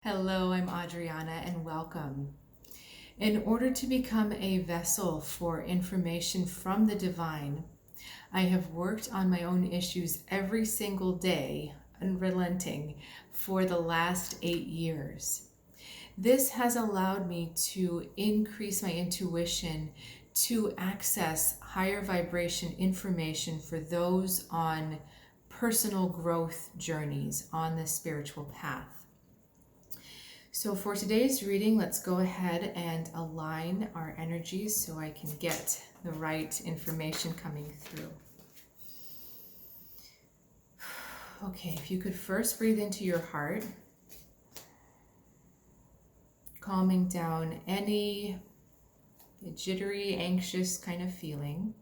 Hello, I'm Adriana and welcome. In order to become a vessel for information from the divine, I have worked on my own issues every single day, unrelenting, for the last 8 years. This has allowed me to increase my intuition to access higher vibration information for those on personal growth journeys on the spiritual path. So for today's reading, let's go ahead and align our energies so I can get the right information coming through. Okay, if you could first breathe into your heart, calming down any jittery, anxious kind of feeling,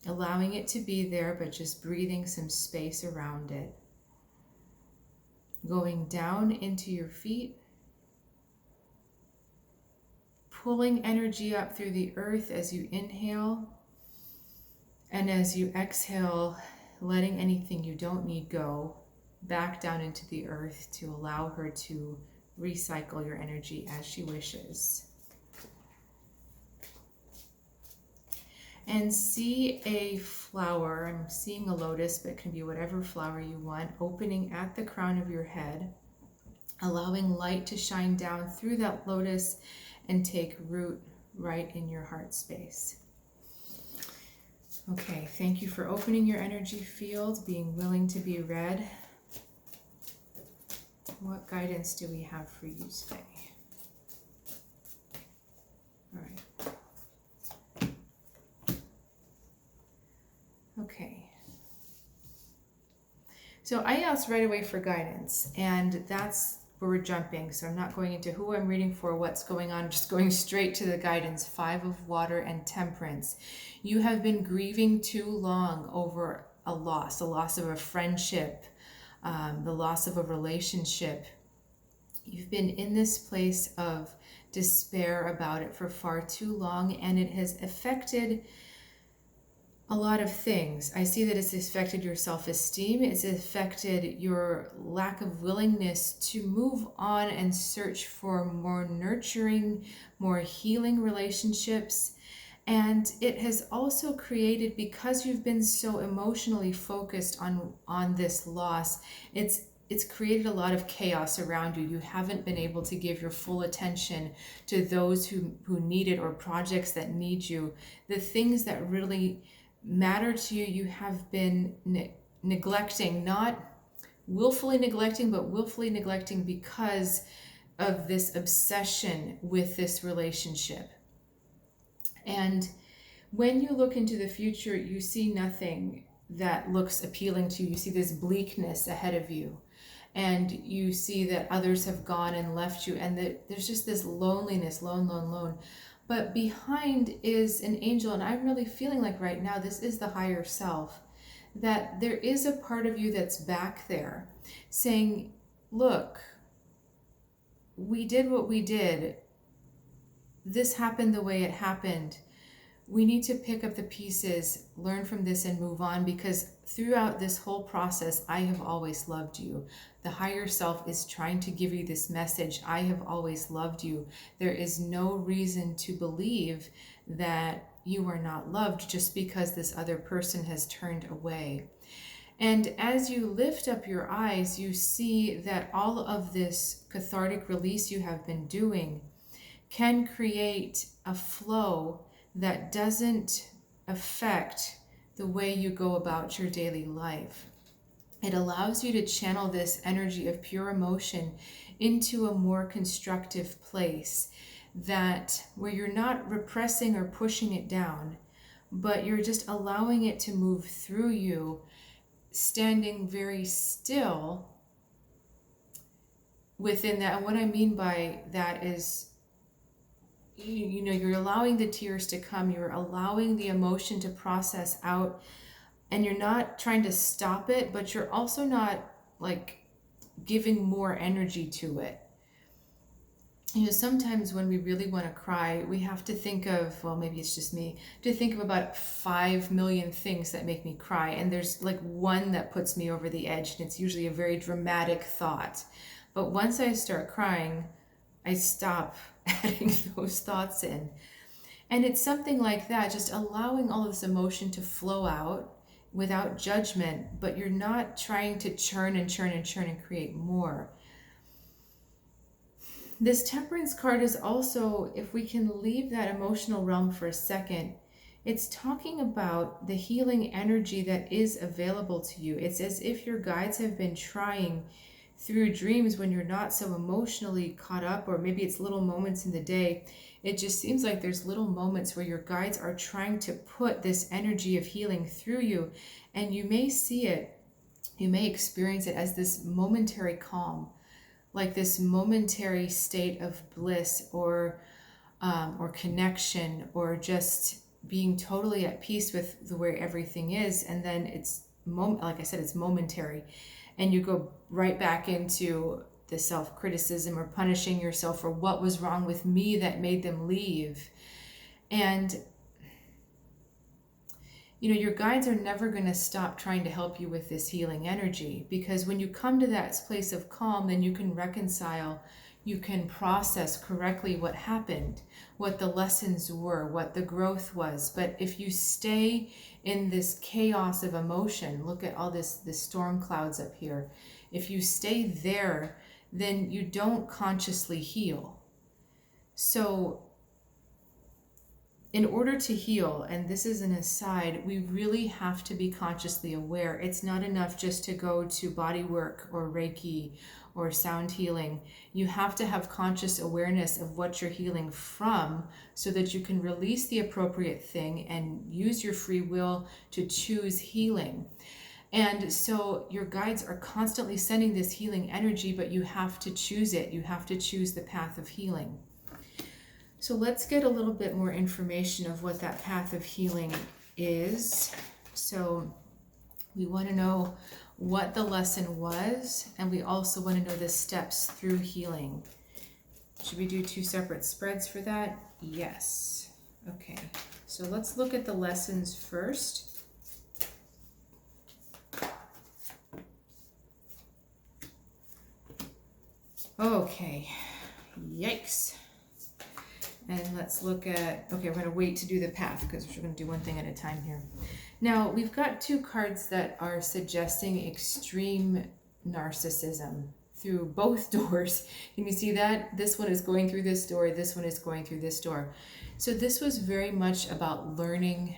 allowing it to be there, but just breathing some space around it. Going down into your feet, pulling energy up through the earth as you inhale, and as you exhale, letting anything you don't need go back down into the earth to allow her to recycle your energy as she wishes. And see a flower, I'm seeing a lotus, but it can be whatever flower you want, opening at the crown of your head, allowing light to shine down through that lotus and take root right in your heart space. Okay, thank you for opening your energy field, being willing to be read. What guidance do we have for you today? All right. Okay. So I asked right away for guidance, and that's where we're jumping. So I'm not going into who I'm reading for, what's going on, just going straight to the guidance. 5 of Water and Temperance. You have been grieving too long over a loss of a friendship, the loss of a relationship. You've been in this place of despair about it for far too long, and it has affected a lot of things. I see that it's affected your self-esteem. It's affected your lack of willingness to move on and search for more nurturing, more healing relationships. And it has also created, because you've been so emotionally focused on this loss, it's created a lot of chaos around you. You haven't been able to give your full attention to those who need it, or projects that need you. The things that really matter to you, you have been neglecting, not willfully neglecting, but willfully neglecting because of this obsession with this relationship. And when you look into the future, you see nothing that looks appealing to you. You see this bleakness ahead of you, and you see that others have gone and left you, and that there's just this loneliness, lone. But behind is an angel, and I'm really feeling like right now this is the higher self, that there is a part of you that's back there saying, look, we did what we did. This happened the way it happened. We need to pick up the pieces, learn from this, and move on, because throughout this whole process, I have always loved you. The higher self is trying to give you this message. I have always loved you. There is no reason to believe that you are not loved just because this other person has turned away. And as you lift up your eyes, you see that all of this cathartic release you have been doing can create a flow that doesn't affect the way you go about your daily life. It allows you to channel this energy of pure emotion into a more constructive place, that where you're not repressing or pushing it down, but you're just allowing it to move through you, standing very still within that. And what I mean by that is, you know, you're allowing the tears to come, you're allowing the emotion to process out, and you're not trying to stop it, but you're also not like giving more energy to it. You know, sometimes when we really want to cry, we have to think of, well, maybe it's just me, to think of about 5 million things that make me cry. And there's like one that puts me over the edge, and it's usually a very dramatic thought. But once I start crying, I stop adding those thoughts in. And it's something like that, just allowing all of this emotion to flow out without judgment, but you're not trying to churn and churn and churn and create more. This Temperance card is also, if we can leave that emotional realm for a second, it's talking about the healing energy that is available to you. It's as if your guides have been trying through dreams when you're not so emotionally caught up, or maybe it's little moments in the day. It just seems like there's little moments where your guides are trying to put this energy of healing through you, and you may see it, you may experience it as this momentary calm, like this momentary state of bliss or connection, or just being totally at peace with the way everything is. And then it's like I said, it's momentary, and you go right back into the self-criticism or punishing yourself for what was wrong with me that made them leave. And your guides are never going to stop trying to help you with this healing energy, because when you come to that place of calm, then you can reconcile, you can process correctly what happened, what the lessons were, what the growth was. But if you stay in this chaos of emotion, look at all the storm clouds up here. If you stay there, then you don't consciously heal. So in order to heal, and this is an aside, we really have to be consciously aware. It's not enough just to go to body work or Reiki or sound healing. You have to have conscious awareness of what you're healing from, so that you can release the appropriate thing and use your free will to choose healing. And so your guides are constantly sending this healing energy, but you have to choose it. You have to choose the path of healing. So let's get a little bit more information of what that path of healing is. So we want to know what the lesson was, and we also want to know the steps through healing. Should we do 2 separate spreads for that? Yes. Okay, so let's look at the lessons first. Okay, yikes. And let's look at, okay, we're going to wait to do the path because we're going to do one thing at a time here. Now, we've got 2 cards that are suggesting extreme narcissism through both doors. Can you see that? This one is going through this door, this one is going through this door. So this was very much about learning.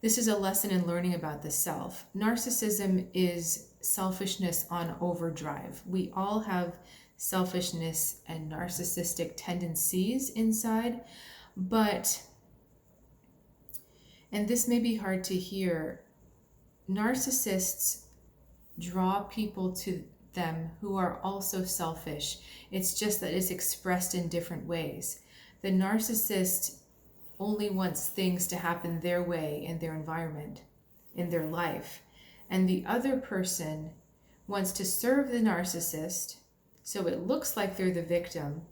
This is a lesson in learning about the self. Narcissism is selfishness on overdrive. We all have selfishness and narcissistic tendencies inside, but, and this may be hard to hear, narcissists draw people to them who are also selfish. It's just that it's expressed in different ways. The narcissist only wants things to happen their way in their environment, in their life. And the other person wants to serve the narcissist, so it looks like they're the victim.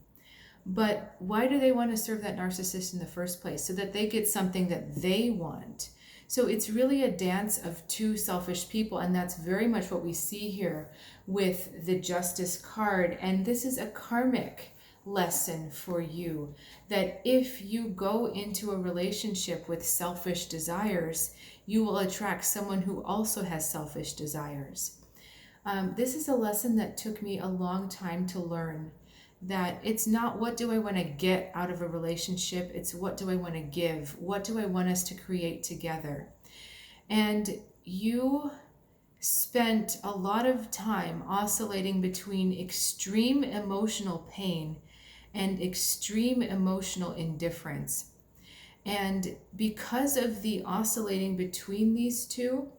But why do they want to serve that narcissist in the first place? So that they get something that they want. So it's really a dance of 2 selfish people, and that's very much what we see here with the Justice card. And this is a karmic lesson for you, that if you go into a relationship with selfish desires, you will attract someone who also has selfish desires. This is a lesson that took me a long time to learn, that it's not what do I want to get out of a relationship, it's what do I want to give, what do I want us to create together. And you spent a lot of time oscillating between extreme emotional pain and extreme emotional indifference. And because of the oscillating between these two,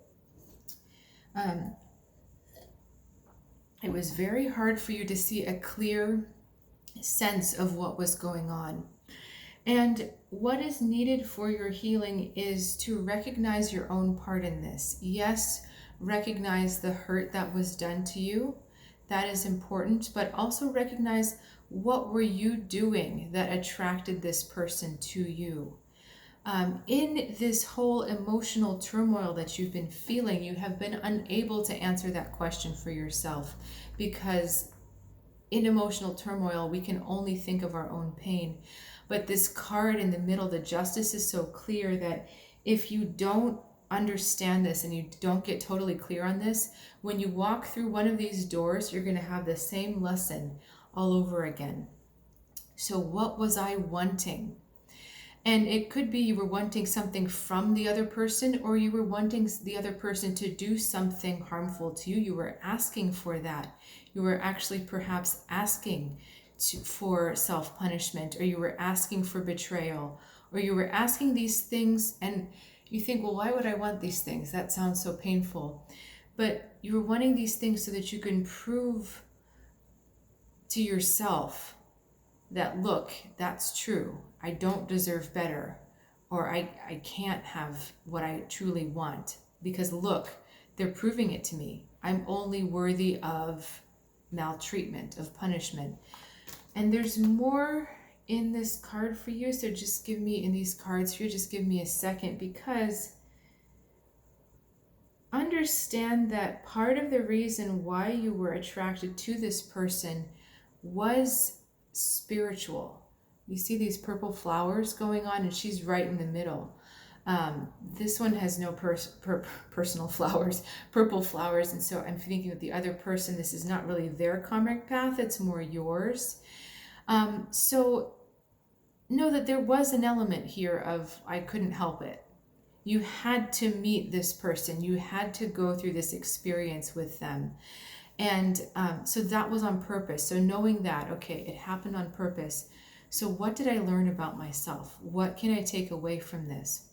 it was very hard for you to see a clear sense of what was going on. And what is needed for your healing is to recognize your own part in this. Yes, recognize the hurt that was done to you. That is important, but also recognize what were you doing that attracted this person to you. In this whole emotional turmoil that you've been feeling, you have been unable to answer that question for yourself, because in emotional turmoil, we can only think of our own pain. But this card in the middle, the Justice, is so clear that if you don't understand this and you don't get totally clear on this, when you walk through one of these doors, you're going to have the same lesson all over again. So what was I wanting? And it could be you were wanting something from the other person, or you were wanting the other person to do something harmful to you. You were asking for that. You were actually perhaps asking for self-punishment, or you were asking for betrayal, or you were asking these things and you think, well, why would I want these things? That sounds so painful. But you were wanting these things so that you can prove to yourself that, look, that's true. I don't deserve better, or I can't have what I truly want, because look, they're proving it to me. I'm only worthy of maltreatment, of punishment. And there's more in this card for you, so just give me, in these cards for you, just give me a second, because understand that part of the reason why you were attracted to this person was spiritual. You see these purple flowers going on, and she's right in the middle. This one has no personal flowers, purple flowers, and so I'm thinking with the other person, this is not really their karmic path, it's more yours. So know that there was an element here of, I couldn't help it. You had to meet this person. You had to go through this experience with them. And so that was on purpose. So knowing that, okay, it happened on purpose. So what did I learn about myself? What can I take away from this?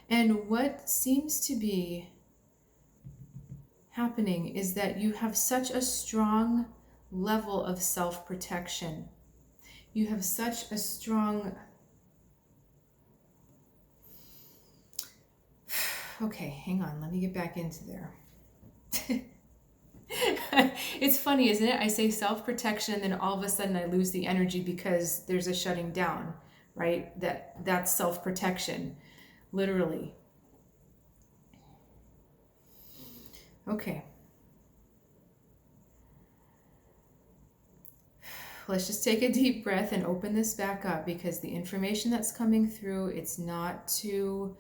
And what seems to be happening is that you have such a strong level of self-protection. You have such a strong... Okay, hang on. Let me get back into there. It's funny, isn't it? I say self-protection and then all of a sudden I lose the energy because there's a shutting down, right? That's self-protection, literally. Okay. Let's just take a deep breath and open this back up, because the information that's coming through, it's not to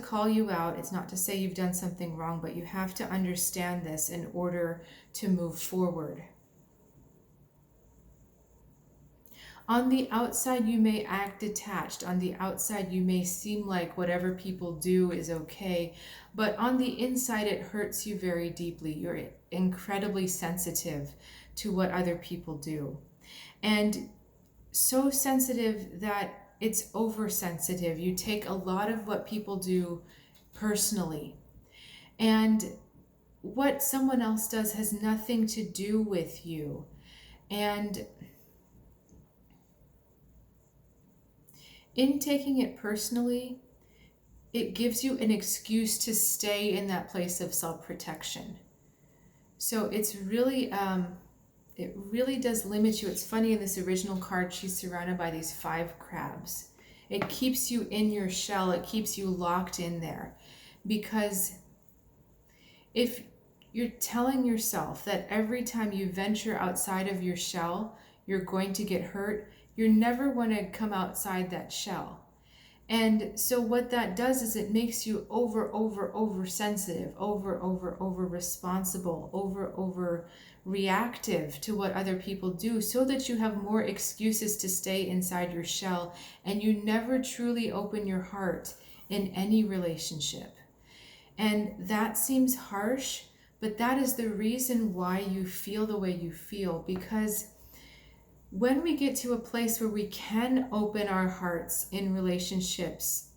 call you out. It's not to say you've done something wrong, but you have to understand this in order to move forward. On the outside, you may act detached. On the outside, you may seem like whatever people do is okay, but on the inside, it hurts you very deeply. You're incredibly sensitive to what other people do. And so sensitive that it's oversensitive. You take a lot of what people do personally. And what someone else does has nothing to do with you. And in taking it personally, it gives you an excuse to stay in that place of self-protection. So it's really, it really does limit you. It's funny, in this original card, she's surrounded by these 5 crabs. It keeps you in your shell. It keeps you locked in there. Because if you're telling yourself that every time you venture outside of your shell, you're going to get hurt, you're never going to come outside that shell. And so what that does is it makes you over sensitive, over responsible, over reactive to what other people do, so that you have more excuses to stay inside your shell, and you never truly open your heart in any relationship. And that seems harsh, but that is the reason why you feel the way you feel, because when we get to a place where we can open our hearts in relationships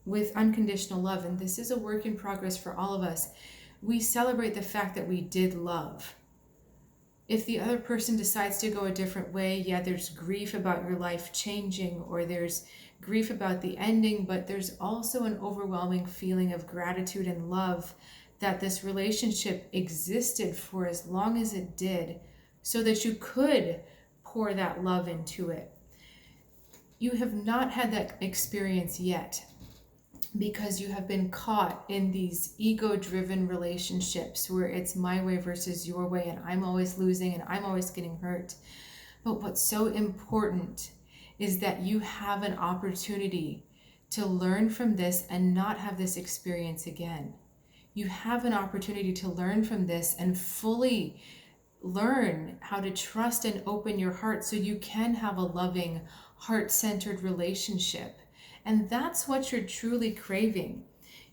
with unconditional love, and this is a work in progress for all of us, we celebrate the fact that we did love. If the other person decides to go a different way, yeah, there's grief about your life changing, or there's grief about the ending, but there's also an overwhelming feeling of gratitude and love that this relationship existed for as long as it did, so that you could pour that love into it. You have not had that experience yet. because you have been caught in these ego-driven relationships where it's my way versus your way, and I'm always losing and I'm always getting hurt. But what's so important is that you have an opportunity to learn from this and not have this experience again. You have an opportunity to learn from this and fully learn how to trust and open your heart so you can have a loving, heart-centered relationship. And that's what you're truly craving.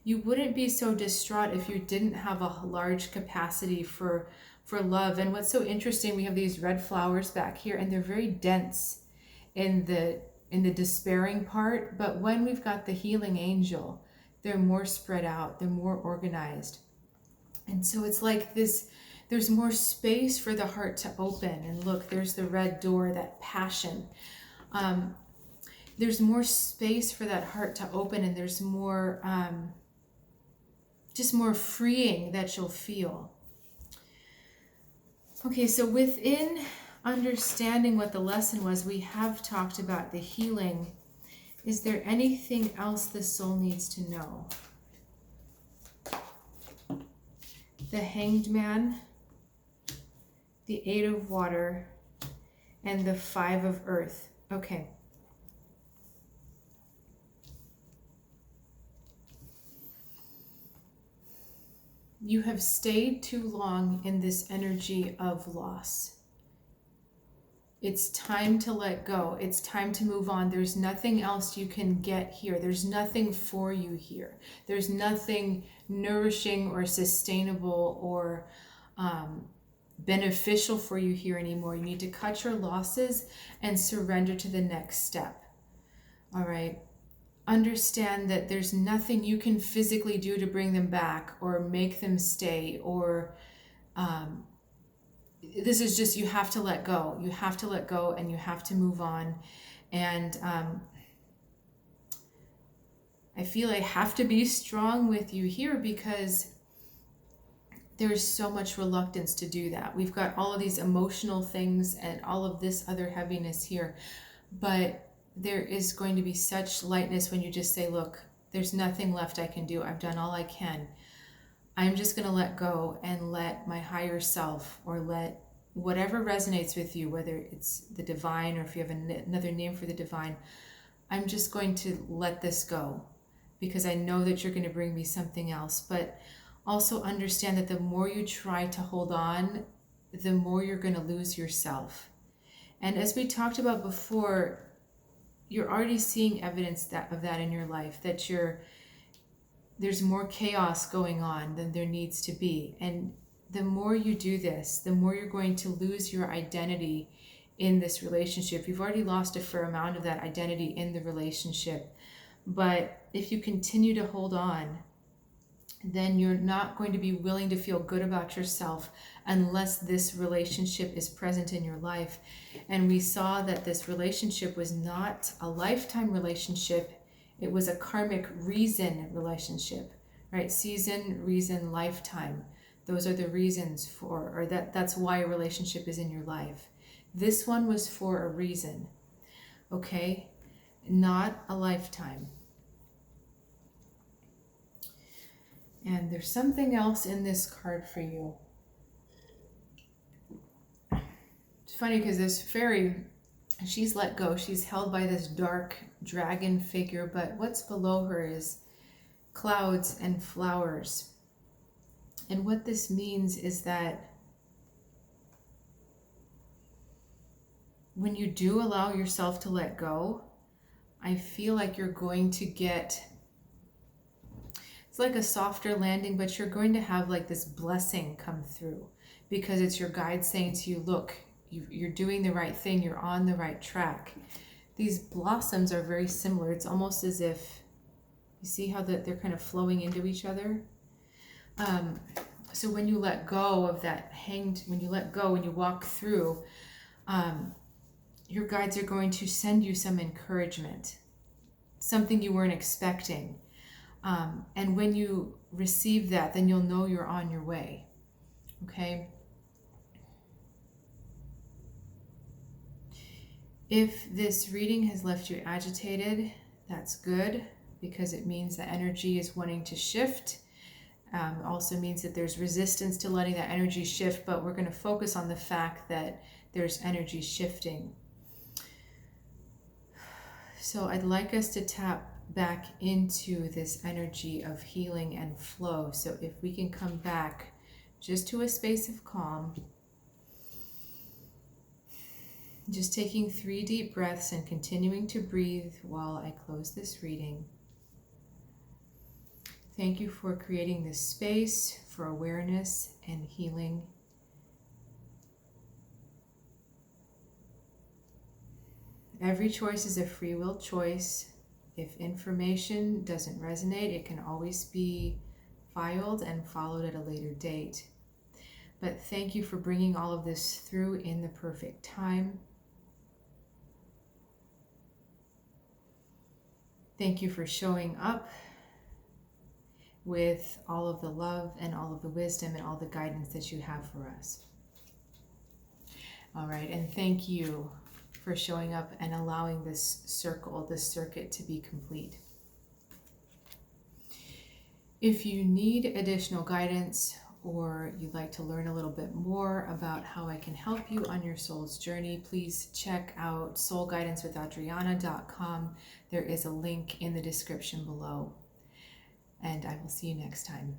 You wouldn't be so distraught if you didn't have a large capacity for love. And what's so interesting, we have these red flowers back here, and they're very dense in the despairing part, but when we've got the healing angel, they're more spread out, they're more organized. And so it's like this, there's more space for the heart to open. And look, there's the red door, that passion. There's more space for that heart to open, and there's more, just more freeing that you'll feel. Okay, so within understanding what the lesson was, we have talked about the healing. Is there anything else the soul needs to know? The Hanged Man, the 8 of Water, and the 5 of Earth. Okay. You have stayed too long in this energy of loss. It's time to let go. It's time to move on. There's nothing else you can get here. There's nothing for you here. There's nothing nourishing or sustainable or beneficial for you here anymore. You need to cut your losses and surrender to the next step. All right. Understand that there's nothing you can physically do to bring them back or make them stay, or this is just, you have to let go. You have to let go and you have to move on. And I feel I have to be strong with you here because there's so much reluctance to do that. We've got all of these emotional things and all of this other heaviness here, but there is going to be such lightness when you just say, look, there's nothing left I can do. I've done all I can. I'm just going to let go and let my higher self, or let whatever resonates with you, whether it's the divine or if you have another name for the divine, I'm just going to let this go because I know that you're going to bring me something else. But also understand that the more you try to hold on, the more you're going to lose yourself. And as we talked about before, you're already seeing evidence of that in your life, that there's more chaos going on than there needs to be. And the more you do this, the more you're going to lose your identity in this relationship. You've already lost a fair amount of that identity in the relationship. But if you continue to hold on, then you're not going to be willing to feel good about yourself unless this relationship is present in your life. And we saw that this relationship was not a lifetime relationship. It was a karmic reason relationship, right? Season, reason, lifetime. Those are the reasons for, or that's why a relationship is in your life. This one was for a reason, okay? Not a lifetime. And there's something else in this card for you. It's funny because this fairy, she's let go. She's held by this dark dragon figure, but what's below her is clouds and flowers. And what this means is that when you do allow yourself to let go, I feel like you're going to get, it's like a softer landing, but you're going to have like this blessing come through because it's your guide saying to you, look, you're doing the right thing. You're on the right track. These blossoms are very similar. It's almost as if, you see how they're kind of flowing into each other? So when you let go of that when you let go, when you walk through, your guides are going to send you some encouragement, something you weren't expecting. And when you receive that, then you'll know you're on your way. Okay? If this reading has left you agitated, that's good. because it means that energy is wanting to shift. Also means that there's resistance to letting that energy shift, but we're going to focus on the fact that there's energy shifting. So I'd like us to tap back into this energy of healing and flow. So if we can come back just to a space of calm, just taking 3 deep breaths and continuing to breathe while I close this reading. Thank you for creating this space for awareness and healing. Every choice is a free will choice. If information doesn't resonate, it can always be filed and followed at a later date. But thank you for bringing all of this through in the perfect time. Thank you for showing up with all of the love and all of the wisdom and all the guidance that you have for us. All right, and thank you for showing up and allowing this circle, this circuit to be complete. If you need additional guidance or you'd like to learn a little bit more about how I can help you on your soul's journey, please check out soulguidancewithAdriana.com. There is a link in the description below. And I will see you next time.